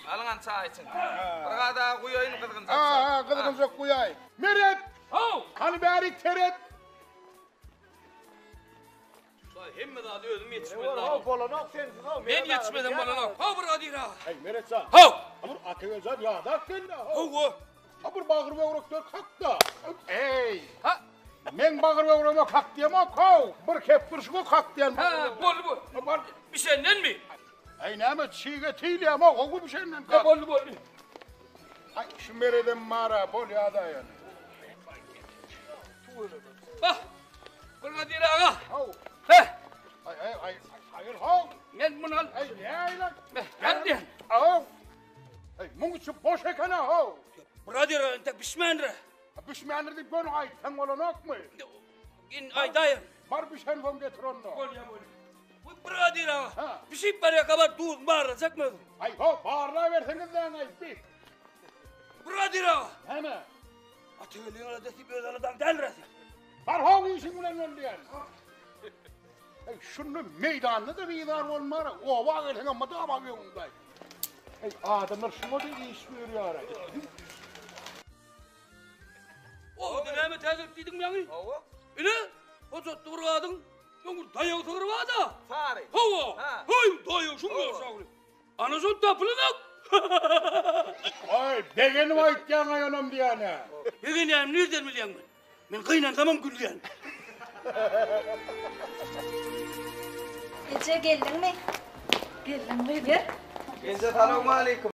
Alınan çay için. Bir daha koyayım kızgın çay. Ha, kızgın çok koyayım. Meret! Hani bari teret? Hem daha diyordum yetişmedi Ha, daha. bolanak sensin ha. Ben yetişmedim bolanak. Ha bir adira. Hey Meret sağ. Ha. Abur atı özel ya da sen de. Ha. Abur bağır ve uğraktör kalktı. Ey! Ha. Men bağır ve uğrama kalk diyemem kov. Bir kep bir şuko kalk diyemem. Ha bol bu. Bir şeyden mi? Ay Mehmet çiğge tiyli ama o bir şeyden Ha kalk. bol. Ay şu Meret'in mağara bol ya da yani. Bak. Bir adira ha. Hav. He. Ay hayır hav. Gel bunu al. Ay ne lan? Hadi. Hav. Ay mungu boş ekana hav. Bir adira ente pişmandır. Pişmanır deyip ben ay sen olanak mı? İn ay dayan. Var bir şey vom getir onu. Bol ya bol. Bu bir adira. Ha. Bir şey paraya kadar dur bağıracak mı? Ay hav bağırla verseniz lan ay bir. Bir adira. Hemen. Atölyenin adeti bir adam delirsin. Var hav işin ulan oldu yani. Ay şunu meydanlı da bir idare olmara. O var versene ama da ama yok da. Ay adamlar şuna da iş veriyor. O dinleme tezip dedim yani. Öyle? O çok durgadın. Yağmur dayağı sığırva da. Fare. Hava. Hay dayağı şunu sağlı. Anasın tapılınak. Ay degenim ait yana yanım diyene. Yegen yani nereden bileyim ben? Ben kıyınan tamam gülüyen. Ece geldin mi? Geldin mi bir? Gençler selamun aleyküm.